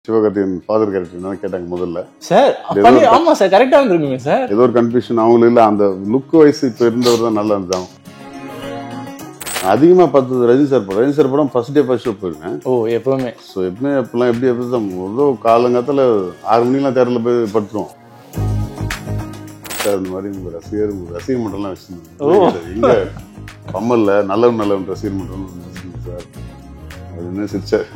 Sivakarthikeyan father character கேட்டாங்க முதல்ல sir. ஆமா சார், கரெக்டா வந்துருக்குங்க சார். ஏதோ ஒரு கன்ஃபியூஷன் அவங்களுக்கு இல்ல, அந்த லுக் வைஸ் இப்ப இருந்தவர் தான் நல்லா இருந்தாங்க. அதிகமா பார்த்தது ரஜினி சார் படம் ஃபர்ஸ்ட் டே ஃபர்ஸ்ட் ஷோ போயிருக்கேன். ஓ, எப்பவுமே எப்பெல்லாம் எப்படி தான் ஏதோ காலங்காலத்துல 6 மணிக்கெல்லாம் தேட்டரில் போய் படுத்துருவோம் சார். இந்த மாதிரி ரசிகர் மன்றம்லாம் வச்சிருந்தோம் இங்க பம்மல்ல நல்லவன் ரசிகர் மன்றம் சார் அப்படின்னு சிரிச்சார்.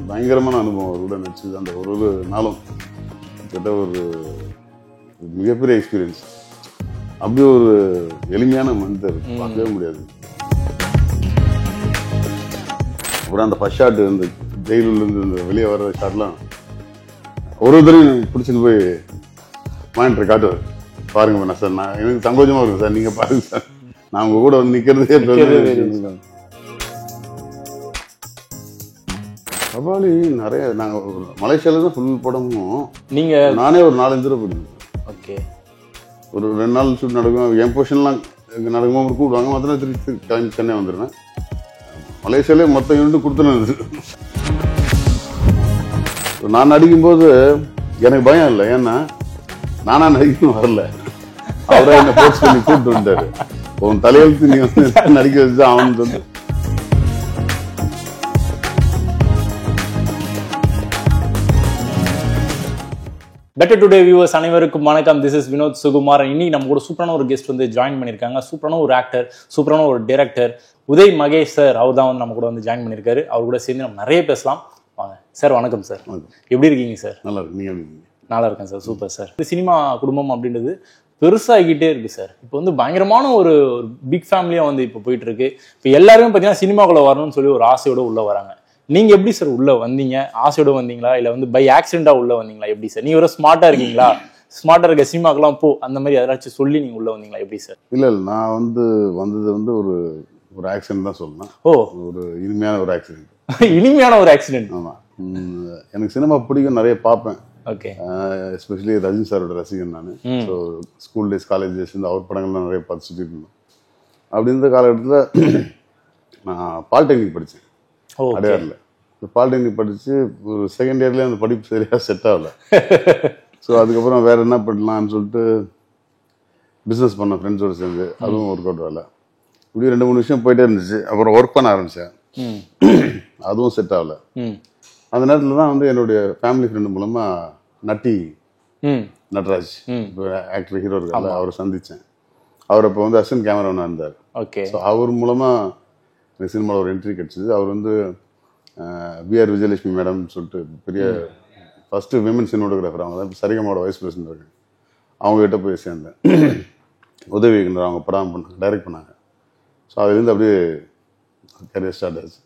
பயங்கரமான அனுபவம் அவரோட நடிச்சது. அந்த ஒரு நாளும் கிட்ட ஒரு மிகப்பெரிய எக்ஸ்பீரியன்ஸ். அப்படி ஒரு எளிமையான மனிதர் பார்க்கவே முடியாது. அப்புறம் அந்த ஃபர்ஸ்ட் ஷாட் இந்த ஜெயிலுள்ள இருந்து இந்த வெளியே வர்ற ஷாட்லாம் ஒருத்தரையும் பிடிச்சிட்டு போய் மானிட்டர் காட்டுவார். பாருங்க சார், நான் எனக்கு சங்கோஜமா இருக்கு சார், நீங்க பாருங்க சார், நான் உங்க கூட வந்து நிக்கிறதே. கபாலி நிறைய நாங்க மலேசியால தான் ஃபுல் படமும் நீங்க நானே ஒரு 4-5 தடவை போயிடுவேன். ஓகே, ஒரு 2 நாள் ஷூட் நடக்கும். என் போர்ஷன்லாம் நடக்கும்போது கூப்பிடுவாங்க. மொத்தம் திருப்பி கிளம்பி சென்னை வந்துடுவேன். மலேசியாலே மொத்த யூனிட் கொடுத்துருந்தது. நான் நடிக்கும்போது எனக்கு பயம் இல்லை, ஏன்னா நானா நடிக்கணும் வரல, அவரை என்ன போர்ஸ் பண்ணி கூப்பிட்டு வந்துட்டாரு. உன் தலையெழுத்து நீ வந்து நடிக்க வச்சு அவனு சொல்லி. பெட்டர் டுடே வியூவர்ஸ் அனைவருக்கும் வணக்கம். This is Vinod Sukumar. இன்னைக்கு நம்ம கூட சூப்பரான ஒரு கெஸ்ட் வந்து ஜாயின் பண்ணியிருக்காங்க. சூப்பரான ஒரு ஆக்டர், சூப்பரான ஒரு டைரக்டர் உதய் மகேஷ் சார். அவர் தான் வந்து நம்ம கூட வந்து ஜாயின் பண்ணியிருக்காரு. அவர் கூட சேர்ந்து நம்ம நிறைய பேசலாம். வாங்க சார். வணக்கம் சார், எப்படி இருக்கீங்க சார்? நல்லா இருக்கு. நல்லா இருக்கேன் சார். Super sir. இந்த சினிமா குடும்பம் அப்படின்றது பெருசாகிக்கிட்டே இருக்கு சார். இப்போ வந்து பயங்கரமான ஒரு பிக் ஃபேமிலியா வந்து இப்போ போயிட்டு இருக்கு. இப்போ எல்லாருமே பார்த்தீங்கன்னா சினிமாக்குள்ள வரணும்னு சொல்லி ஒரு ஆசையோட உள்ள வராங்க. நீங்க எப்படி சார் உள்ள வந்தீங்க? ஆசையோட வந்தீங்களா, இல்ல வந்து பை ஆக்சிடென்டா உள்ள வந்தீங்களா? எப்படி சார்? நீங்க ஒரு ஸ்மார்ட்டா இருக்கீங்களா, ஸ்மார்ட்டா இருக்க சினிமாக்கெல்லாம் போ அந்த மாதிரி யாராச்சும் சொல்லி நீங்க உள்ள வந்தீங்களா? எப்படி சார்? இல்ல நான் வந்தது ஒரு ஆக்சிடென்ட் தான் சொல்லலாம். ஓ, ஒரு இனிமையான ஒரு ஆக்சிடென்ட். இனிமையான ஒரு ஆக்சிடென்ட். ஆமா, எனக்கு சினிமா பிடிக்கும், நிறைய பார்ப்பேன். ஓகே, எஸ்பெஷலி ரஜினி சாரோட ரசிகன் நான். So school days, college days அவர் படங்கள்லாம் நிறைய பார்த்து சுற்றி இருந்தேன். அப்படி இருந்த காலகட்டத்தில் நான் பாலிடெக்னிக் படித்தேன் அடையாறில். பாலிடெக்னிக் படித்து ஒரு செகண்ட் இயர்லேயே அந்த படிப்பு சரியாக செட் ஆகல. ஸோ அதுக்கப்புறம் வேற என்ன பண்ணலாம்னு சொல்லிட்டு பிஸ்னஸ் பண்ணேன் ஃப்ரெண்ட்ஸோடு சேர்ந்து. அதுவும் ஒர்க் அவுட் ஆகல. இப்படி 2-3 விஷயம் போயிட்டே இருந்துச்சு. அப்புறம் ஒர்க் பண்ண ஆரம்பித்தேன், அதுவும் செட் ஆகல. அந்த நேரத்தில் தான் வந்து என்னுடைய ஃபேமிலி ஃப்ரெண்டு மூலமா நட்ராஜ் ஆக்டர் ஹீரோ இருக்காங்க, அவரை சந்தித்தேன். அவர் அப்போ வந்து அசிஸ்டன்ட் கேமராமேனாக இருந்தார். ஓகே, ஸோ அவர் மூலமாக எனக்கு சினிமாவில் ஒரு என்ட்ரி கிடச்சிது. அவர் வந்து பிஆர் விஜயலட்சுமி மேடம் சொல்லிட்டு பெரிய ஃபர்ஸ்ட் விமன் சினிமோட்டோகிராஃபர். அவங்க தான் சரிகமோட வைஸ் பிரசிடென்ட் இருக்காங்க. அவங்ககிட்ட போய் சேர்ந்தேன். உதவி அவங்க படம் டைரக்ட் பண்ணாங்க. ஸோ அதுலேருந்து அப்படியே கரியர் ஸ்டார்ட் ஆச்சு.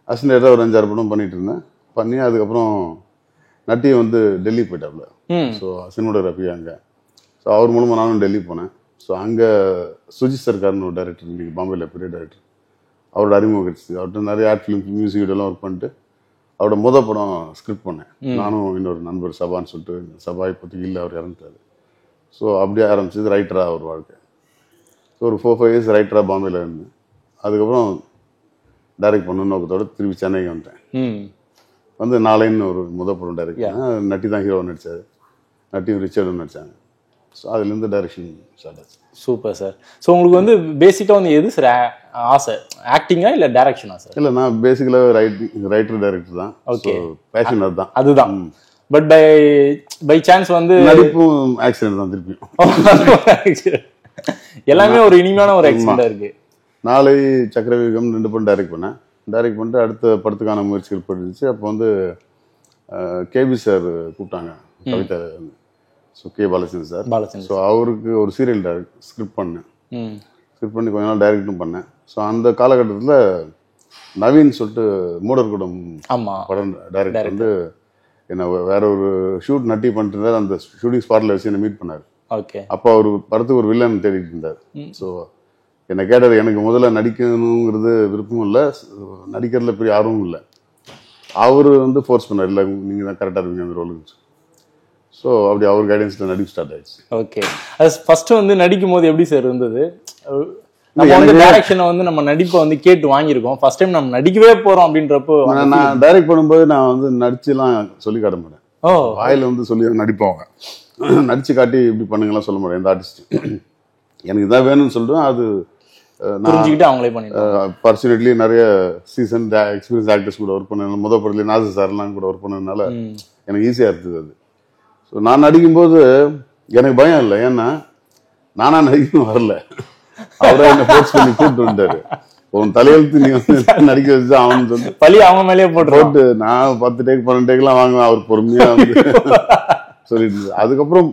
அசிஸ்டன்ட் ஒரு 5-6 படம் பண்ணிட்டு இருந்தேன். பண்ணி அதுக்கப்புறம் நட்டி வந்து டெல்லி போயிட்டாப்ல. ஸோ சினிமோட்டோகிராஃபி அங்கே. ஸோ அவர் மூலமாக நானும் டெல்லி போனேன். ஸோ அங்கே சுஜித் சர்கார்னு ஒரு டைரக்டர், இன்னைக்கு பாம்பேயில் பெரிய டைரக்டர், அவரோட அறிமுகம் கிடைச்சிது. அவர்கிட்ட நிறைய ஆர்ட் ஃபிலிம், மியூசிக் வீடியோலாம் ஒர்க் பண்ணிட்டு அவரோட படம் ஸ்கிரிப்ட் பண்ணேன். நானும் இன்னொரு நண்பர் சபான்னு சொல்லிட்டு. சபா இப்போதைக்கு இல்லை, அவர் இறந்துட்டாரு. ஸோ அப்படியே ஆரம்பிச்சது ரைட்டராக ஒரு வாழ்க்கை. ஸோ ஒரு 4-5 இயர்ஸ் ரைட்டராக பாம்பேயில் இருந்தேன். அதுக்கப்புறம் டைரக்ட் பண்ணணும் நோக்கத்தோடு திருப்பி சென்னைக்கு வந்துட்டேன். வந்து நாளைன்னு ஒரு படம் டைரக்ட் பண்ணேன். நட்டி தான் ஹீரோ நடித்தார். நட்டியும் ரிச்சர்டும் நடித்தாங்க. ஸோ அதுலேருந்து டைரக்ஷன் ஸ்டார்ட் ஆச்சு. Super sir. ஸோ உங்களுக்கு வந்து பேசிக்காக வந்து எது சார் ஆசை, ஆக்டிங்கா இல்லை டைரக்ஷனா சார்? இல்லை, நான் பேசிக்கலாக ரைட்டர் டைரக்டர் தான். ஓகே, பேஷன் அதுதான். பட் பை சான்ஸ் வந்து நடிப்பும் ஆக்சிடென்ட் தான் திருப்பியும். எல்லாமே ஒரு இனிமையான ஒரு ஆக்சிடென்டா இருக்கு. நாளை சக்கரவியூகம் 2 படம் டைரக்ட் பண்ணேன். டைரக்ட் பண்ணிட்டு அடுத்த படத்துக்கான முயற்சிகள் போயிடுச்சு. அப்போ வந்து கேபி சார் கூப்பிட்டாங்க, Kavitha. So K Balachandran sir. So அவருக்கு ஒரு சீரியல் ஸ்கிரிப்ட் பண்ணேன். ஸ்கிரிப்ட் பண்ணி கொஞ்ச நாள் டைரக்டும் பண்ணேன். ஸோ அந்த காலகட்டத்தில் நவீன் சொல்லிட்டு மூடர்குடம் படம் டைரக்டர் வந்து என்ன வேற ஒரு ஷூட் நட்டி பண்ணிட்டு இருந்தார். அந்த ஷூட்டிங் ஸ்பாட்டில் வச்சு என்னை மீட் பண்ணார். ஓகே, அப்போ அவர் படத்துக்கு ஒரு வில்லன் தேடிட்டு இருந்தார். ஸோ என்னை கேட்டார். எனக்கு முதல்ல நடிக்கணுங்கிறது விருப்பமும் இல்லை, நடிக்கிறதுல பெரிய ஆர்வமும் இல்லை. அவர் வந்து ஃபோர்ஸ் பண்ணார், இல்லை நீங்கள் தான் கரெக்டாக இருப்பீங்க அந்த ரோலுக்கு. ஸோ அப்படி அவர் கைடன்ஸில் நடிப்பு ஸ்டார்ட் ஆயிடுச்சு. ஓகே, அது ஃபர்ஸ்ட் வந்து நடிக்கும் போது எப்படி சார் இருந்தது? நம்ம வந்து டைரக்ஷனை வந்து நம்ம நடிப்பை வந்து கேட்டு வாங்கியிருக்கோம். ஃபர்ஸ்ட் டைம் நம்ம நடிக்கவே போறோம் அப்படின்றப்போ நான் டைரக்ட் பண்ணும்போது நான் வந்து நடிச்சுலாம் சொல்லி காட்ட மாட்டேன். வாயில வந்து சொல்லி நடிப்பாங்க, நடிச்சு காட்டி இப்படி பண்ணுங்கலாம் சொல்ல மாட்டேன். எந்த ஆர்டிஸ்ட் எனக்கு இதான் வேணும்னு சொல்லிட்டு அது புரிஞ்சுக்கிட்டு அவங்களே பண்ணிடுவாங்க. பர்சனட்லி நிறைய சீசன் எக்ஸ்பீரியன்ஸ் ஆக்டர்ஸ் கூட ஒர்க் பண்ண, முதல் படத்துல நாசர் சார்லாம் கூட ஒர்க் பண்ணதுனால எனக்கு ஈஸியா இருந்தது அது. ஸோ நான் நடிக்கும்போது எனக்கு பயம் இல்லை, ஏன்னா நானா நடிக்கணும் வரல, அவரே என்ன போர்ஸ் பண்ணி கூப்பிட்டு வந்தாரு. உன் தலையெழுத்து நீ வந்து நடிக்க வச்சு அவன் சொல்லி பழி அவங்க மேலேயே போட்டு நான் 10 டேக் 12 டேக்லாம் வாங்குவேன். அவர் பொறுமையா வந்து சொல்லிட்டு அதுக்கப்புறம்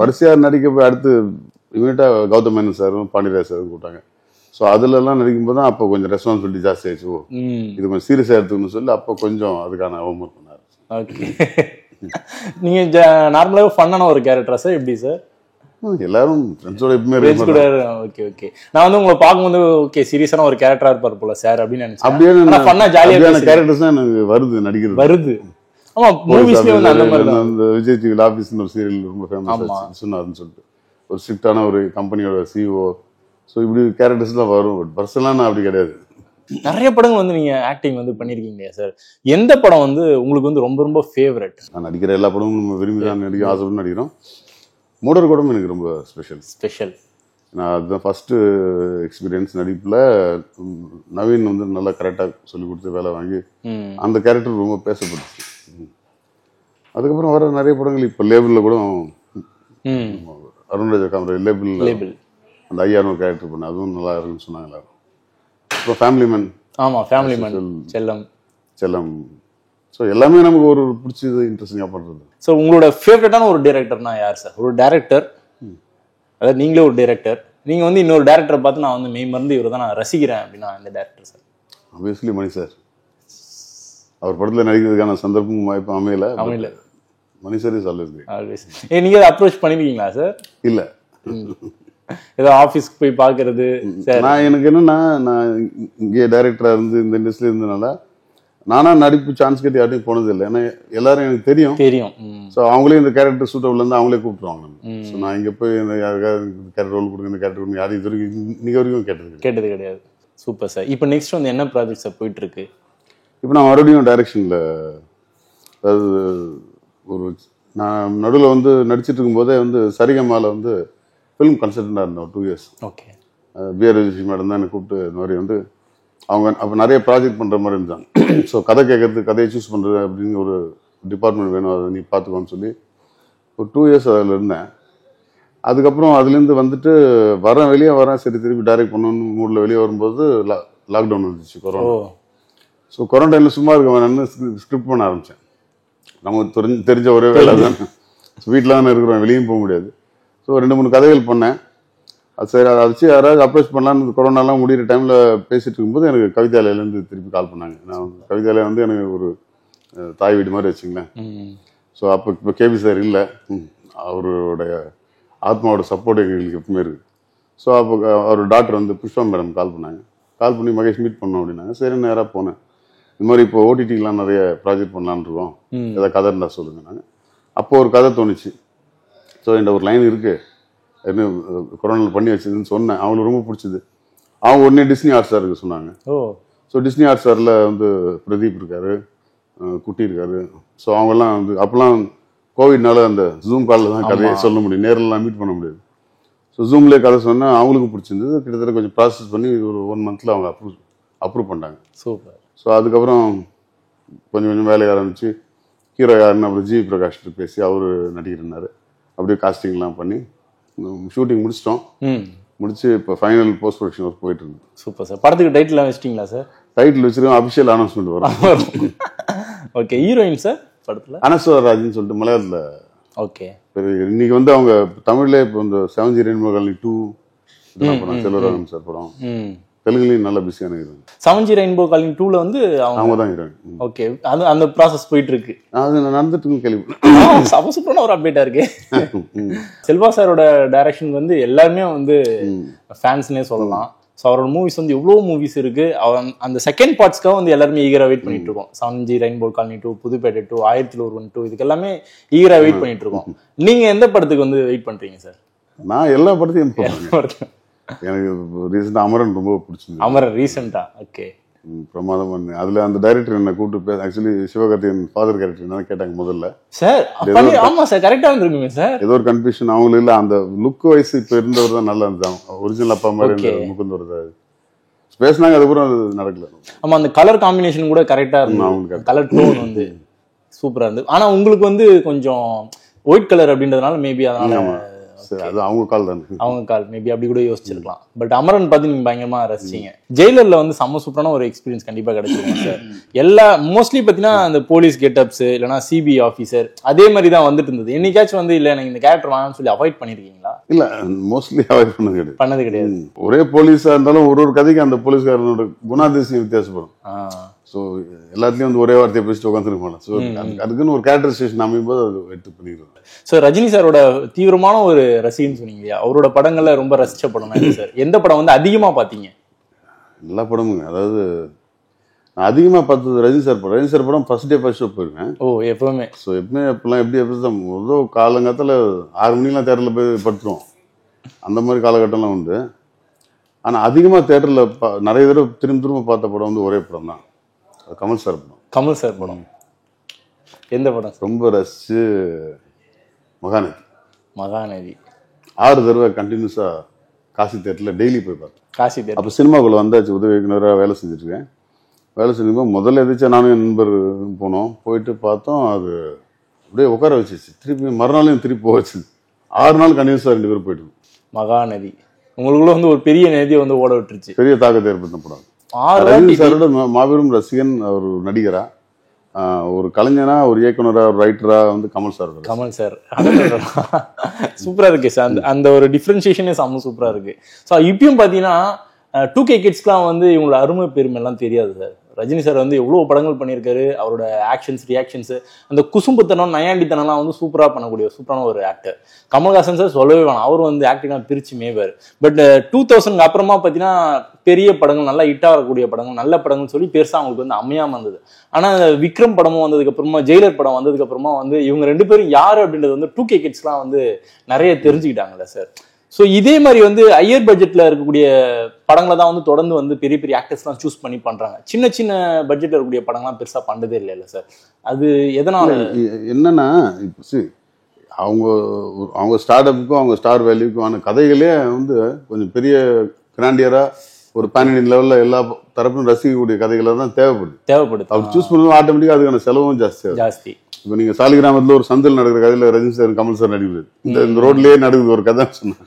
வரிசையா நடிக்க போய் அடுத்து இமீடியட்டா கௌதம் மேனன் சாரும் பாண்டியராஜ் சாரும் கூப்பிட்டாங்க. ஸோ அதுல எல்லாம் நடிக்கும்போது தான் அப்போ கொஞ்சம் ரெஸ்பான்சிபிலிட்டி ஜாஸ்தி ஆயிடுச்சு. ஓ இது கொஞ்சம் சீரியஸா எடுத்துக்கணும்னு சொல்லி அப்போ கொஞ்சம் அதுக்கான ஹோம்ஒர்க் பண்ணாரு. ஓகே, நீங்க நார்மலாவே ஃபன்னான ஒரு கேரக்டரா சார்? எப்படி சார்? எல்லாரும் ஃப்ரெண்ட்ஸோட எப்பவுமே ஓகே ஓகே. நான் வந்து உங்களை பார்க்கும்போது ஓகே சீரியஸான ஒரு கேரக்டரா இருப்பார் போல சார் அப்படின்னு நினைச்சேன். அப்படியே ஃபன்னா ஜாலியான கேரக்டர்ஸ் தான் எனக்கு வருது வருது. ஆமா, மூவிஸ்லயே வந்து அந்த மாதிரி தான். அந்த விஜய் டிவி ஆபீஸ்னு ஒரு சீரியல் ரொம்ப ஃபேமஸ் சொன்னாருன்னு சொல்லிட்டு ஒரு ஸ்ட்ரிக்டான ஒரு கம்பெனியோட சிஇஓ. ஸோ இப்படி கேரக்டர்ஸ்லாம் வரும். பட் பர்சனலாக நான் அப்படி கிடையாது. நிறைய படங்கள் வந்து நீங்க ஆக்டிங் வந்து பண்ணிருக்கீங்க சார். எந்த படம் வந்து உங்களுக்கு வந்து ரொம்ப ரொம்ப ஃபேவரட்? நான் நடிக்கிற எல்லா படமும் நம்ம விரும்பி தான் நடிக்க ஆசைப்பட்டு நடிக்கிறோம். மூடர் கூடம் எனக்கு ரொம்ப ஸ்பெஷல். நான் அதுதான் ஃபர்ஸ்ட் எக்ஸ்பீரியன்ஸ் நடிப்புல. நவீன் வந்து நல்லா கரெக்டா சொல்லி கொடுத்து வேலை வாங்கி அந்த கேரக்டர் ரொம்ப பேசப்பட்டுச்சு. அதுக்கப்புறம் வர நிறைய படங்கள் இப்போ லேபிள்ல கூட அருண்ராஜா காமரா லேபிள் அந்த ஐயானூர் கேரக்டர் பண்ண, அதுவும் நல்லா இருக்குன்னு சொன்னாங்க எல்லாரும். அப்புறம் ஃபேமிலி மேன். ஆமா, ஃபேமிலி மேன், செல்லம். ஸோ எல்லாமே நமக்கு ஒரு பிடிச்சது, இன்ட்ரெஸ்டிங்காக பண்ணுறது. ஸோ உங்களோட ஃபேவரட்டான ஒரு டைரக்டர்னா யார் சார்? ஒரு டைரக்டர், அதாவது நீங்களே ஒரு டைரக்டர், நீங்க வந்து இன்னொரு டைரக்டரை பார்த்து நான் வந்து மெய் மறந்து இவர் தான் நான் ரசிக்கிறேன் அப்படின்னா இந்த டைரக்டர் சார்? ஆப்வியஸ்லி மணி சார். அவர் படத்தில் நடிக்கிறதுக்கான சந்தர்ப்பம் வாய்ப்பு அமையல. மணி சார் இஸ் ஆல்வேஸ். நீங்க அப்ரோச் பண்ணிருக்கீங்களா சார்? இல்ல, ஏதோ ஆபீஸ்க்கு போய் பாக்குறது. நான் எனக்கு என்னன்னா, நான் இங்கே டைரக்டரா இருந்து இந்த இண்டஸ்ட்ரியில இருந்தனால நானா நடிப்பு சான்ஸ் கேட்டு யார்ட்டையும் போனது இல்லை. ஏன்னா எல்லாரும் எனக்கு தெரியும். ஸோ அவங்களே இந்த கேரக்டர் சூட்டபிள் இருந்து அவங்களே கூப்பிட்டுருவாங்க. ஸோ நான் இங்க போய் யாருக்காவது கேரக்டர் ரோல் கொடுங்க, இந்த கேரக்டர் கொடுங்க, யாரும் இது வரைக்கும் இன்னைக்கு வரைக்கும் கேட்டது கிடையாது. Super sir. இப்போ நெக்ஸ்ட் வந்து என்ன ப்ராஜெக்ட் சார் போயிட்டு இருக்கு? இப்போ நான் மறுபடியும் டைரக்ஷன்ல, அதாவது ஒரு நான் நடுவில் வந்து நடிச்சிட்டு இருக்கும்போதே வந்து சரிகமால வந்து ஃபிலிம் கன்சல்டண்டாக இருந்தேன் 2 years. Okay. P R Vijay madam தான் என்னை கூப்பிட்டு இந்த மாதிரி வந்து அவங்க அப்போ நிறைய ப்ராஜெக்ட் பண்ணுற மாதிரி இருந்தாங்க. ஸோ கதை கேட்கறது, கதையை சூஸ் பண்ணுறது அப்படின்னு ஒரு டிபார்ட்மெண்ட் வேணும், அதை நீ பார்த்துக்கோன்னு சொல்லி ஒரு 2 years அதில் இருந்தேன். அதுக்கப்புறம் அதுலேருந்து வந்துட்டு வெளியே வரேன், சரி திருப்பி டைரக்ட் பண்ணணும்னு மூடில் வெளியே வரும்போது லாக்டவுன் வந்துச்சு, கொரோனா. ஸோ கொரோனா டைமில் சும்மா இருக்க வேணும்னு ஸ்கிரிப்ட் பண்ண ஆரம்பித்தேன். நமக்கு தெரிஞ்ச ஒரே வேலை தான், வீட்டில் தானே இருக்கிறோம், வெளியும் போக முடியாது. ஸோ 2-3 கதைகள் பண்ணேன். அது சரி, அதை வச்சு யாராவது அப்ரோச் பண்ணலான்னு கொரோனாலாம் முடிகிற டைமில் பேசிட்டு இருக்கும்போது எனக்கு கவிதாலயிலேருந்து திருப்பி கால் பண்ணாங்க. நான் கவிதாலயம் வந்து எனக்கு ஒரு தாய் வீடு மாதிரி வச்சுங்களேன். ஸோ அப்போ இப்போ கேபி சார் இல்லை, அவருடைய ஆத்மாவோட சப்போர்ட் எங்களுக்கு எப்பவுமே இருக்குது. ஸோ அப்போ அவர் டாக்டர் வந்து புஷ்பா மேடம் கால் பண்ணாங்க. கால் பண்ணி மகேஷ் மீட் பண்ணோம் அப்படின்னாங்க. சரி, நேராக போனேன். இந்த மாதிரி இப்போ ஓடிடிலாம் நிறைய ப்ராஜெக்ட் பண்ணலான்னு இருக்கோம், ஏதாவது கதை இருந்தால் சொல்லுங்க. நாங்கள் அப்போ ஒரு கதை தோணுச்சு. ஸோ என்கிட்ட ஒரு லைன் இருக்குது, என்ன கொரோனாவில் பண்ணி வச்சதுன்னு சொன்னேன். அவங்களுக்கு ரொம்ப பிடிச்சது. அவங்க உடனே டிஸ்னி ஹாட்ஸ்டாருக்கு சொன்னாங்க. ஸோ டிஸ்னி ஹாட்ஸ்டாரில் வந்து பிரதீப் இருக்காரு, குட்டி இருக்காரு. ஸோ அவங்கெல்லாம் வந்து அப்போல்லாம் கோவிட்னால அந்த ஜூம் காலில் தான் கதையை சொல்ல முடியும், நேரில்லாம் மீட் பண்ண முடியாது. ஸோ ஜூம்லேயே கதை சொன்னால் அவங்களுக்கு பிடிச்சிருந்தது. கிட்டத்தட்ட கொஞ்சம் ப்ராசஸ் பண்ணி ஒரு 1 month அவங்க அப்ரூவ் பண்ணிட்டாங்க. சூப்பர். ஸோ அதுக்கப்புறம் கொஞ்சம் கொஞ்சம் வேலையை ஆரம்பிச்சு ஹீரோ யாருன்னு அப்புறம் ஜி பிரகாஷ்ட்டு பேசி அவர் நடிக்கிறாரு. அப்படியே காஸ்டிங்லாம் பண்ணி ஷூட்டிங் முடிச்சிட்டோம். முடிச்சு இப்போ ஃபைனல் போஸ்ட் ப்ரொடக்ஷன் ஒர்க் போயிட்டு இருக்கு. Super sir. படத்துக்கு டைட்டில் வச்சிட்டீங்களா சார்? டைட்டில் வச்சிருக்கோம், அபிஷியல் அனௌன்ஸ்மெண்ட் வரும். ஓகே. ஹீரோயின் சார் படத்தில் அனஸ்வரராஜன் சொல்லிட்டு மலையாளத்தில். ஓகே. இன்னைக்கு வந்து அவங்க தமிழ்ல இப்போ இந்த 7G Rainbow Colony 2 படம், செல்வராகவன் சார் படம். தெலுங்குலையும் நல்ல பிஸியான ஹீரோயின். 7G Rainbow Colony 2ல வந்து அவங்க தான் ஹீரோயின். ஓகே. அது அந்த ப்ராசஸ் போயிட்டு இருக்கு. அது நடந்துட்டு இருக்கு கேள்வி. சூப்பரான ஒரு அப்டேட்டா இருக்கு. செல்வா சாரோட டைரக்ஷன் வந்து எல்லாருமே வந்து ஃபேன்ஸ்னே சொல்லலாம். ஸோ அவரோட மூவிஸ் வந்து எவ்வளோ மூவிஸ் இருக்கு. அந்த செகண்ட் பார்ட்ஸ்க்காக வந்து எல்லாருமே ஈகரா வெயிட் பண்ணிட்டு இருக்கோம். 7G Rainbow Colony 2, புதுப்பேட்டை 2, 1001 2, இதுக்கு எல்லாமே ஈகரா வெயிட் பண்ணிட்டு இருக்கோம். நீங்க எந்த படத்துக்கு வந்து வெயிட் பண்றீங்க சார்? நான் எல்லா படத்தையும் எனக்கு ரீசெண்டாக அமரன் ரொம்ப பிடிச்சிருந்தது. அமரன் ரீசெண்டா? ஓகே, பிரமாதம் பண்ணு. அதுல அந்த டைரக்டர் என்ன கூப்பிட்டு பேச, ஆக்சுவலி சிவகார்த்திகேயன் ஃபாதர் கேரக்டர் என்ன கேட்டாங்க முதல்ல சார். ஆமா சார், கரெக்டா வந்துருக்குமே சார். ஏதோ ஒரு கன்ஃபியூஷன் அவங்களுக்கு இல்ல, அந்த லுக் வைஸ் இப்ப இருந்தவர் தான் நல்லா இருந்தாங்க, ஒரிஜினல் அப்பா மாதிரி முகுந்தவர் தான் பேசினாங்க. அதுக்கப்புறம் அது நடக்கல. ஆமா, அந்த கலர் காம்பினேஷன் கூட கரெக்டா இருந்தது, கலர் டோன் வந்து சூப்பரா இருந்தது. ஆனா உங்களுக்கு வந்து கொஞ்சம் ஒயிட் கலர் அப்படின்றதுனால மேபி அதனால அது அவங்க கால் தானே, அவங்க கால் மேபி அப்படி கூட யோசிச்சிருக்கலாம். பட் அமரன் பார்த்து நீங்க பயங்கரமா ரசிச்சீங்க. ஜெயிலர்ல வந்து செம்ம சூப்பரான ஒரு எக்ஸ்பீரியன்ஸ் கண்டிப்பா கிடைச்சிருக்கும் சார். எல்லா மோஸ்ட்லி பாத்தீங்கன்னா அந்த போலீஸ் கெட்டப்ஸ் இல்லைன்னா சிபிஐ ஆஃபீஸர் அதே மாதிரி தான் வந்துட்டு இருந்தது. என்னைக்காச்சும் வந்து இல்ல எனக்கு இந்த கேரக்டர் வேணும்னு சொல்லி அவாய்ட் பண்ணிருக்கீங்களா? இல்ல, மோஸ்ட்லி அவாய்ட் பண்ணது கிடையாது. ஒரே போலீஸா இருந்தாலும் ஒரு கதைக்கு அந்த போலீஸ்காரனோட குணாதிசயம் வித்தியாசப்படும். ஸோ எல்லாத்துலயும் வந்து ஒரே வார்த்தையை பேசிட்டு உட்காந்துருப்பாங்க. ஸோ அதுக்குன்னு ஒரு கேரக்டரைசேஷன் அமையும் போது அது எடுத்து பண்ணிடுவோம். ஸோ ரஜினி சாரோட தீவிரமான ஒரு ரசிகன்னு சொன்னீங்க இல்லையா, அவரோட படங்கள்ல ரொம்ப ரசிச்ச படம் சார் எந்த படம் வந்து அதிகமா பாத்தீங்க? எல்லா படமுங்க. அதாவது நான் அதிகமா பார்த்தது ரஜினி சார் படம். ரஜினி சார் படம் ஃபர்ஸ்ட் டே ஃபர்ஸ்ட் ஷோ போயிருக்கேன். ஓ, எப்பவுமே. ஸோ எப்பவுமே எப்பெல்லாம் எப்படி தான் முதல் காலங்காலத்தில் 6 மணிக்கெலாம் தேட்டரில் போய் படுத்துருவோம். அந்த மாதிரி காலகட்டம்லாம் உண்டு. ஆனால் அதிகமாக தேட்டரில் நிறைய தடவை திரும்ப பார்த்த படம் வந்து ஒரே படம் தான், அது கமல் சார் படம். கமல் சார் படம் எந்த படம்? ரொம்ப ரசிச்சு மகாநதி. மகாநதி 6 தடவை கண்டினியூஸா காசி தேட்டரில் டெய்லி போய் பார்த்தேன். காசி தேட்டர். அப்போ சினிமாக்குள்ள வந்தாச்சு, உதவி இயக்குனராக வேலை செஞ்சுருக்கேன். வேலை செஞ்சுருக்கோம். முதல்ல எதிர்த்து நானும் என் நண்பர் போனோம். போயிட்டு பார்த்தோம், அது அப்படியே உட்கார வச்சிச்சு. திருப்பி மறுநாளையும் திருப்பி போக வச்சுது. 6 நாள் கண்டினியூஸாக 2 பேரும் போயிட்டு. மகாநதி உங்களுக்குள்ள வந்து ஒரு பெரிய நதியை வந்து ஓட விட்டுருச்சு. பெரிய தாக்கத்தை ஏற்படுத்த படம். ரஜினி சாரோட மாபெரும் ரசிகன். அவர் நடிகரா, ஒரு கலைஞனா, ஒரு இயக்குனரா, ஒரு ரைட்டரா வந்து கமல் சார். கமல் சார் சூப்பரா இருக்கு சார். அந்த ஒரு டிஃபரன்சியேஷனே செம்ம சூப்பரா இருக்கு. ஸோ இப்பயும் பாத்தீங்கன்னா 2K கிட்ஸ்க்குலாம் வந்து இவங்களோட அருமை பெருமை எல்லாம் தெரியாது சார். ரஜினி சார் வந்து எவ்வளவு படங்கள் பண்ணியிருக்காரு. அவரோட ஆக்ஷன்ஸ், ரியாக்ஷன்ஸ், அந்த குசும்புத்தனம், நயாண்டித்தனம்லாம் வந்து சூப்பரா பண்ணக்கூடிய சூப்பரான ஒரு ஆக்டர். கமல்ஹாசன் சார் சொல்லவே வேணாம், அவர் வந்து ஆக்டிங்லாம் பிரிச்சு மேய்வார். பட் 2000 அப்புறமா பார்த்தீங்கன்னா பெரிய படங்கள், நல்லா ஹிட் ஆகக்கூடிய படங்கள், நல்ல படங்கள் சொல்லி பெருசா அவங்களுக்கு வந்து அமையாம இருந்தது. ஆனா விக்ரம் படமும் வந்ததுக்கு அப்புறமா, ஜெயிலர் படம் வந்ததுக்கு அப்புறமா வந்து இவங்க 2 பேரும் யாரு அப்படின்றது வந்து 2K கிட்ஸ்லாம் வந்து நிறைய தெரிஞ்சுக்கிட்டாங்கல்ல சார். ஸோ இதே மாதிரி வந்து ஹையர் பட்ஜெட்ல இருக்கக்கூடிய படங்களை தான் வந்து தொடர்ந்து வந்து பெரிய பெரிய ஆக்டர்ஸ்லாம் சூஸ் பண்ணி பண்றாங்க. சின்ன சின்ன பட்ஜெட்ல இருக்கக்கூடிய படங்கள்லாம் பெருசா பண்ணதே இல்லைல்ல சார். அது எதனால என்னன்னா, இப்போ அவங்க ஸ்டார்ட் அப்புக்கும் அவங்க ஸ்டார் வேல்யூக்குமான கதைகளே வந்து கொஞ்சம் பெரிய கிராண்டியரா ஒரு பேன் இண்டியன் லெவல்ல எல்லா தரப்பும் ரசிக்கக்கூடிய கதைகளை தான் தேவைப்படுது. அவர் சூஸ் பண்ணும்போது ஆட்டோமேட்டிக்கா அதுக்கான செலவும் ஜாஸ்தி. இப்போ நீங்க சாலிகிராமத்துல ஒரு சந்தில் நடக்கிற கதையில ரஜினி சார், கமல் சார் நடிக்கிறது. இந்த ரோட்லயே நடக்குது ஒரு கதை சொன்னாங்க,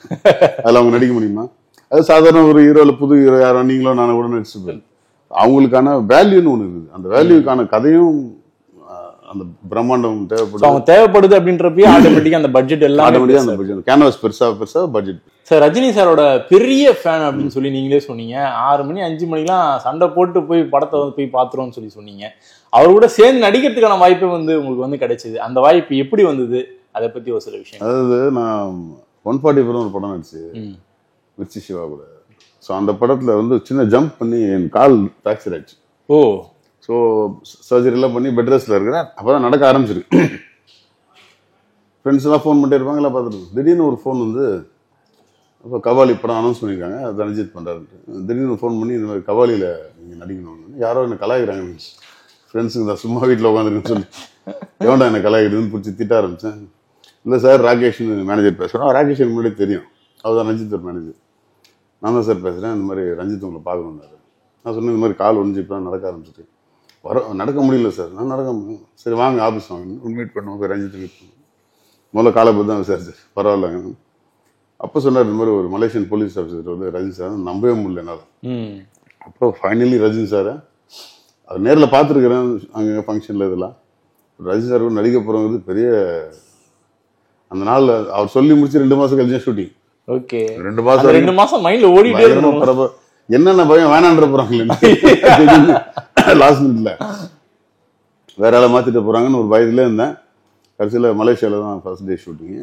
அதில் அவங்க நடிக்க முடியுமா? அது சாதாரண ஒரு ஹீரோல புது ஹீரோ யாரோ நீங்களோ நானும் கூட நடிச்சுப்பேன். அவங்களுக்கான வேல்யூன்னு ஒண்ணு இருக்குது. அந்த வேல்யூக்கான கதையும் அந்த பிரம்மாண்டம் தேவைப்படுது அப்படின்றப்ப ஆட்டோமேட்டிக்கா அந்த பட்ஜெட் எல்லாம் கேன்வாஸ் பெருசா பட்ஜெட். சார் ரஜினி சாரோட பெரிய ஃபேன் அப்படின்னு சொல்லி நீங்களே சொன்னீங்க. 6 மணி 5 மணிக்கெல்லாம் சண்டை போட்டு போய் படத்தை வந்து போய் பாத்துருவோம்னு சொல்லி சொன்னீங்க. அவர் கூட சேர்ந்து நடிக்கிறதுக்கான வாய்ப்பு வந்து உங்களுக்கு வந்து கிடைச்சது. அந்த வாய்ப்பு எப்படி வந்தது, அதை பத்தி ஒரு சில விஷயம். அதாவது நான் 140 ஒரு படம் நடிச்சு மிர்ச்சி சிவா கூட. ஸோ அந்த படத்துல வந்து சின்ன ஜம்ப் பண்ணி என் கால் ஃப்ராக்சர் ஆயிடுச்சு. ஓ. ஸோ சர்ஜரிலாம் பண்ணி பெட் ரெஸ்ட்ல இருக்கிறேன். அப்போதான் நடக்க ஆரம்பிச்சிருக்கு. ஃப்ரெண்ட்ஸ் எல்லாம் ஃபோன் பண்ணிட்டே இருப்பாங்க, எல்லாம் பார்த்துட்டு திடீர்னு ஒரு ஃபோன் வந்து, அப்போ கபாலி படம் அனௌன்ஸ் பண்ணியிருக்காங்க, அது ரஞ்சித் பண்ணுறாருன்ட்டு. திடீர்னு ஃபோன் பண்ணி இந்த மாதிரி கபாலியில் நீங்கள் நடிக்கணும்னு யாரோ என்னை கலாய்க்கிறாங்க. ஃப்ரெண்ட்ஸுங்க தான் சும்மா வீட்டில் உட்காந்துருக்குன்னு சொல்லி எவன்டா என்னை கலாய்க்கிறதுன்னு பிடிச்சி திட்ட ஆரம்பித்தேன். இல்லை சார் ராகேஷ்னு மேனேஜர் பேசுகிறோம். ராகேஷ் எனக்கு முன்னாடி தெரியும், அவர் தான் ரஞ்சித் ஒரு மேனேஜர். நான் தான் சார் பேசுகிறேன், இந்த மாதிரி ரஞ்சித் உங்களை பார்க்கணுன்னாரு. நான் சொன்னேன் இந்த மாதிரி கால் ஒழிஞ்சு இப்போ நடக்க ஆரம்பிச்சிட்டு நடக்க முடியல சார். நான் நடக்க முடியும். சரி வாங்க ஆஃபீஸ் வாங்க, மீட் பண்ணுவோம். போய் ரஞ்சித் மீட் பண்ணுவோம். முதல்ல காலை பற்றி தான் விசாரிச்சு பரவாயில்லங்க. அப்போ சொன்னார் இந்த மாதிரி ஒரு மலேசியன் போலீஸ் ஆஃபீஸர் வந்து ரஜினி சார், நம்பவே முடியல என்னால். அப்போ ஃபைனலி ரஜினி சாரை அவர் நேரில் பார்த்துருக்குறேன் அங்கே ஃபங்க்ஷனில். இதெல்லாம் ரஜினி சார் கூட நடிக்க போகிறவங்க பெரிய அந்த நாள் அவர் சொல்லி முடிச்சு 2 மாதம் கழிச்சு ஷூட்டிங். ஓகே, 2 மாசம் மைண்ட்ல ஓடிட்டே இருக்கும். என்னென்ன பயம் வேணான்ற போறாங்களே லாஸ்ட் மினிட்ல வேற ஆளை மாத்திட்டு போறாங்கன்னு ஒரு பயத்துல இருந்தேன். கடைசியில மலேசியால தான் ஃபர்ஸ்ட் டே ஷூட்டிங்.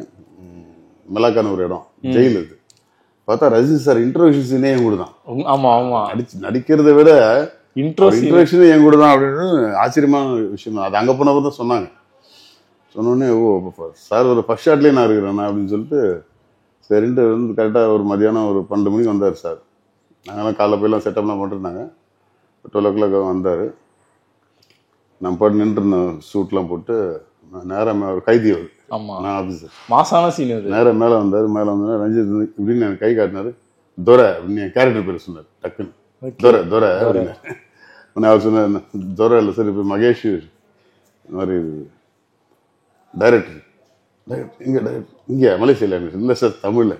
மெலாக்கான ஒரு இடம், ஜெயில். இது பார்த்தா ரஜினி சார் இன்ட்ரோடக்ஷன் சீனே என் கூட தான். ஆமா ஆமா, நடிக்கிறத விட இன்ட்ரோடக்ஷன் என் கூட தான் அப்படின்னு ஆச்சரியமான விஷயம். அது அங்க போனப்ப தான் சொன்னாங்க. சொன்னோடனே ஓ சார் ஒரு ஃபர்ஸ்ட் ஷாட்லயே நான் இருக்கிறேன் அப்படின்னு சொல்லிட்டு சரின்ட்டு வந்து கரெக்டாக ஒரு மதியானம் ஒரு 12 மணிக்கு வந்தார் சார். நாங்களாம் காலைல போயெல்லாம் செட்டப்லாம் பண்ணிருந்தாங்க. 12 o'clock வந்தார். நம்ம பாட்டு நின்றுருந்தோம், சூட்லாம் போட்டு. நேராக ஒரு கைதி அவர், நான் ஆஃபீஸர். மாசான சீன் அது. நேராக மேலே வந்தார். மேலே வந்தோன்னா ரஞ்சித் இப்படின்னு எனக்கு கை காட்டினார். துரை அப்படின்னு என் கேரக்டர் பேர் சொன்னார் டக்குன்னு. துரை அப்படின்னு. உடனே அவர் சொன்னார், துரை இல்லை சார், இப்போ மகேஷ் இந்த மாதிரி டைரக்டர் இங்கே மலேசியாவில். இல்லை சார், தமிழில்.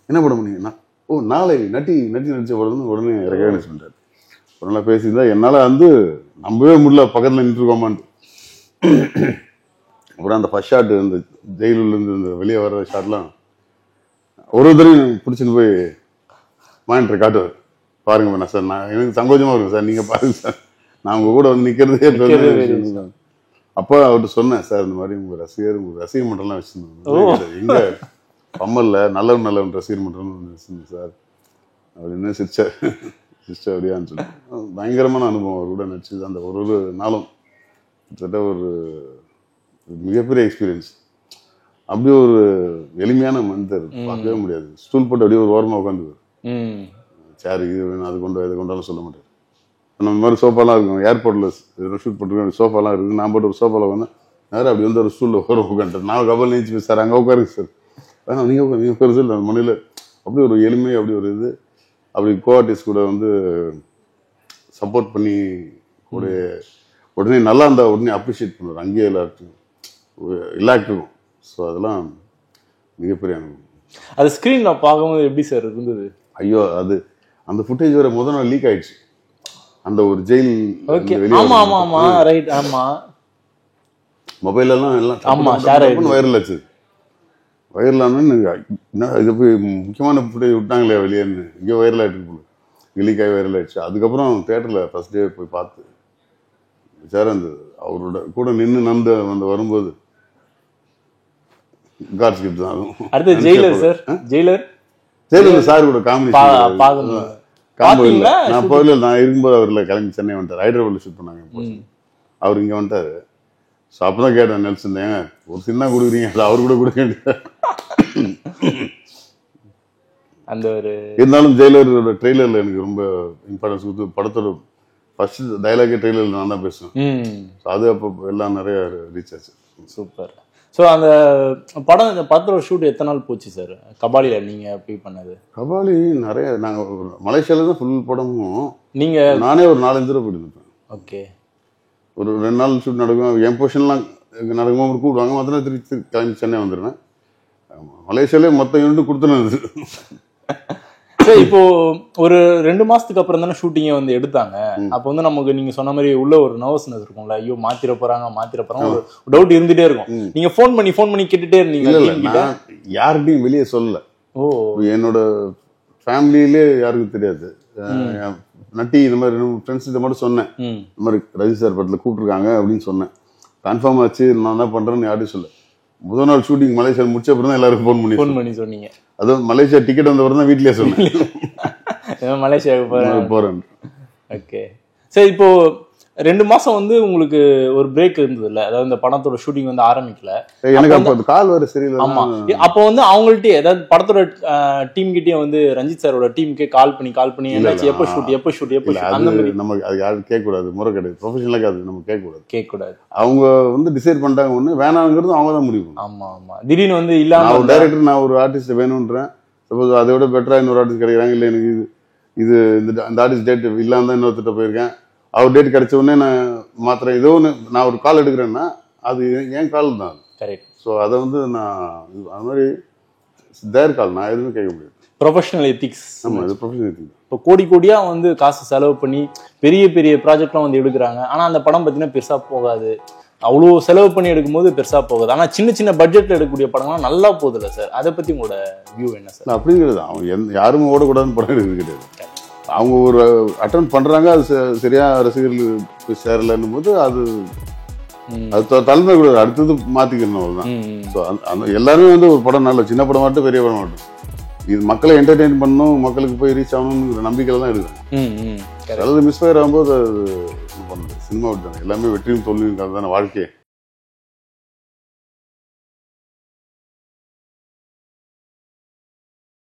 என்ன படம் பண்ணீங்கன்னா, ஓ நாளை நட்டி நடிச்ச படம்னு உடனே இறக்கவே சொல்லிட்டார். ஒரு நாள் பேசியிருந்தா என்னால் வந்து நம்பவே முடியல, பக்கத்தில் நின்றுருக்கோமான்ட்டு. அப்புறம் அந்த ஃபர்ஸ்ட் ஷாட், இந்த ஜெயிலிருந்து இந்த வெளியே வர்ற ஷாட்லாம் ஒரு தடவையும் பிடிச்சின்னு போய் மானிட்டர் காட்டுவார். பாருங்க வேணா சார், நான் எனக்கு சங்கோஜமாக இருக்கும் சார், நீங்கள் பாருங்க சார், நான் உங்கள் கூட வந்து நிற்கிறதே. அப்போ அவர்கிட்ட சொன்னேன், சார் இந்த மாதிரி உங்கள் ரசிகர் மன்றம்லாம் வச்சுருந்தோம் எங்கே பம்மல்ல நல்லவன் ரசிகர் மன்றம்னு வச்சுருந்தேன் சார் அப்படின்னு. சிரிச்சா அப்படியான்னு சொல்லி பயங்கரமான அனுபவம் அவர் கூட நடிச்சது. அந்த ஒரு நாளும் கிட்டத்தட்ட ஒரு மிகப்பெரிய எக்ஸ்பீரியன்ஸ். அப்படியே ஒரு எளிமையான மனிதர், பார்க்கவே முடியாது. ஸ்டூல் போட்டு அப்படியே ஒரு ஓரமாக உட்காந்துக்குவார். சேர் இது வேணும், அது கொண்டு இதை கொண்டாலும் சொல்ல மாட்டார். நம்ம மாதிரி சோஃபாலாம் இருக்கும், ஏர்போர்ட்டில் ஷூட் போட்டுருக்கோம், சோஃபாலாம் இருக்குது. நான் போட்டு ஒரு சோஃபாவில் வந்து நேரம் அப்படி வந்து ஒரு ஸ்டூலில் உட்காந்துட்டேன். நான் கபல் நீச்சு சார் அங்கே உட்காருங்க சார், வேணாம் நீங்கள் உட்காரு சார். அந்த மணியில் அப்படி ஒரு எளிமை, அப்படி ஒரு இது. அப்படி கோஆர்டிஸ்ட் கூட வந்து சப்போர்ட் பண்ணி கூட உடனே நல்லா இருந்தால் உடனே அப்ரிஷியேட் பண்ணுவார் அங்கேயே எல்லாருக்கும். ஸோ அதெல்லாம் மிகப்பெரிய அனுபவம். அது ஸ்க்ரீனில் பார்க்கும்போது எப்படி சார் இருந்தது? ஐயோ, அது அந்த ஃபுட்டேஜ் வர முதல் நாள் லீக் ஆயிடுச்சு. அந்த ஒரு ஜெயில் மொபைல் எல்லாம் வைரல் ஆச்சு. வைரல் ஆனா இது போய் முக்கியமான ஃபுட்டேஜ் விட்டாங்களே வெளியேன்னு, இங்கே வைரல் ஆயிட்டு போல, லீக் ஆகி வைரல் ஆயிடுச்சு. அதுக்கப்புறம் தியேட்டரில் ஃபர்ஸ்ட் டே போய் பார்த்து சார் அந்த அவரோட கூட நின்று வந்து வரும்போது காட்ஸ் கிஃப்ட் தான். அடுத்து ஜெயிலர் சார், ஜெயிலர் சார் கூட காம்பினேஷன் நான் போகல. நான் இருக்கும்போது அவர்ல கிளம்பி சென்னை வந்துட்டார். ஹைதராபாத்ல ஷூட் பண்ணாங்க. அவர் இங்க வந்துட்டாரு. ஸோ அப்பதான் கேட்டேன், நெல்சன் ஏங்க ஒரு சின்ன கொடுக்குறீங்க, அது அவர் கூட கொடுக்க அந்த ஒரு. இருந்தாலும் ஜெயிலரோட ட்ரெய்லர்ல எனக்கு ரொம்ப இம்பார்ட்டன்ஸ் கொடுத்து, படத்தோட ஃபர்ஸ்ட் டயலாகே ட்ரெய்லர்ல நான் தான் பேசுவேன். ஸோ அது அப்போ எல்லாம் நிறைய ரீச் ஆச்சு. சூப்பர். ஸோ அந்த படத்தோட ஷூட் எத்தனை நாள் போச்சு சார் கபாலியில் நீங்கள் போய் பண்ணது? கபாலி நிறைய நாங்கள் மலேசியால தான் ஃபுல் படமும். நீங்கள் நானே ஒரு 4-5 தடவை போயிருந்தேன். ஓகே. ஒரு 2 நாள் ஷூட் நடக்கும், என் போர்ஷன்லாம் நடக்கும்போது கூப்பிடுவாங்க. மற்ற திருப்பி கிளம்பி சென்னை வந்துடுவேன். மலேசியாலே மொத்த யூனிட் கொடுத்துருந்தது. சரி, இப்போ ஒரு 2 மாசத்துக்கு அப்புறம் தானே ஷூட்டிங்கை வந்து எடுத்தாங்க. அப்போ வந்து நமக்கு நீங்க சொன்ன மாதிரி உள்ள ஒரு நர்வஸ்னஸ் இருக்கும்ல, ஐயோ மாத்திர போறாங்க ஒரு டவுட் இருந்துட்டே இருக்கும். நீங்க ஃபோன் பண்ணி கேட்டுட்டே இருந்தீங்க? யாருக்கிட்டையும் வெளியே சொல்லல. என்னோட ஃபேமிலியிலே யாருக்கும் தெரியாது. நட்டி இந்த மாதிரி ஃப்ரெண்ட்ஸ் கிட்ட மட்டும் சொன்னேன், இந்த மாதிரி ரஜி சார் படத்தில் கூப்பிட்டுருக்காங்க அப்படின்னு சொன்னேன். கன்ஃபார்ம் ஆச்சு, நான் என்ன பண்றேன்னு யாரும் சொல்ல. முதல் நாள் ஷூட்டிங் மலேசியா முடிச்ச அப்புறம் தான் எல்லாருக்கும் ஃபோன் பண்ணி சொன்னீங்க. அதுவும் மலேசியா டிக்கெட் வந்தவரை தான் வீட்லயே சொன்னேன் மலேசியாவுக்கு போறேன். ஓகே. சரி, இப்போ 2 மாசம் வந்து உங்களுக்கு ஒரு பிரேக் இருந்தது இல்ல, அதாவது இந்த படத்தோட ஷூட்டிங் வந்து ஆரம்பிக்கல. எனக்கு அப்போ கால் வர சரியில்லை. ஆமா, அப்போ வந்து அவங்கள்ட்டே அதாவது படத்தோட டீம் கிட்டே வந்து ரஞ்சித் சாரோட டீமுக்கே கால் பண்ணி என்னாச்சு, எப்போ ஷூட் அந்த மாதிரி நம்ம அது யாரும் கேட்க கூடாது, முறை கிடையாது. ப்ரொஃபஷனலாக அது நம்ம கேட்க கூடாது. அவங்க வந்து டிசைட் பண்ணிட்டாங்க ஒண்ணு, வேணாங்கிறது அவங்க தான் முடிவு. ஆமா, திடீர்னு வந்து இல்லாம ஒரு டைரக்டர், நான் ஒரு ஆர்டிஸ்ட் வேணும்ன்றேன், சப்போஸ் அதை விட பெட்டரா இன்னொரு ஆர்டிஸ்ட் கிடைக்கிறாங்க, இல்லை எனக்கு இது இந்த ஆர்டிஸ்ட் டேட் இல்லாம தான் இன்னொருத்திட்ட போயிருக்கேன், அவர் டேட் கிடைச்ச உடனே நான் மாத்திரம் ஏதோ ஒன்று நான் ஒரு கால் எடுக்கிறேன்னா அது என் கால் தான். கரெக்ட். ஸோ அதை வந்து நான் அது மாதிரி தேர் கால், நான் எதுவுமே கேட்க முடியாது. Professional ethics. ஆமாம், இது ப்ரொஃபஷனல் எத்திக்ஸ். இப்போ கோடியா வந்து காசு செலவு பண்ணி பெரிய ப்ராஜெக்ட்லாம் வந்து எடுக்கிறாங்க. ஆனால் அந்த படம் பார்த்தீங்கன்னா பெருசாக போகாது. அவ்வளோ செலவு பண்ணி எடுக்கும்போது பெருசாக போகுது. ஆனால் சின்ன பட்ஜெட்டில் எடுக்கக்கூடிய படம்லாம் நல்லா போகுதுல்ல சார், அதை பற்றி உங்களோட வியூ என்ன சார்? அப்படிங்கிறது அவங்க யாரும் ஓடக்கூடாதுன்னு படம் எடுக்கிறது கிடையாது. அவங்க ஒரு அட்டன் பண்றாங்க, அது சரியா ரசிகர்களுக்கு சேரலன்னும் போது அது தலைமை கூட அடுத்தது மாத்திக்கணும். அவ்வளவுதான். எல்லாருமே வந்து ஒரு படம் நல்ல சின்ன படம் மட்டும் பெரிய படம் மட்டும் இது மக்களை என்டர்டெயின் பண்ணணும், மக்களுக்கு போய் ரீச் ஆகணும்ங்கிற நம்பிக்கையில தான் எடுக்கிறேன். அதாவது மிஸ் ஃபயர் ஆகும்போது அது பண்ணது சினிமா விட்டாங்க. எல்லாமே வெற்றியும் தோல்வியும் தானே வாழ்க்கையே.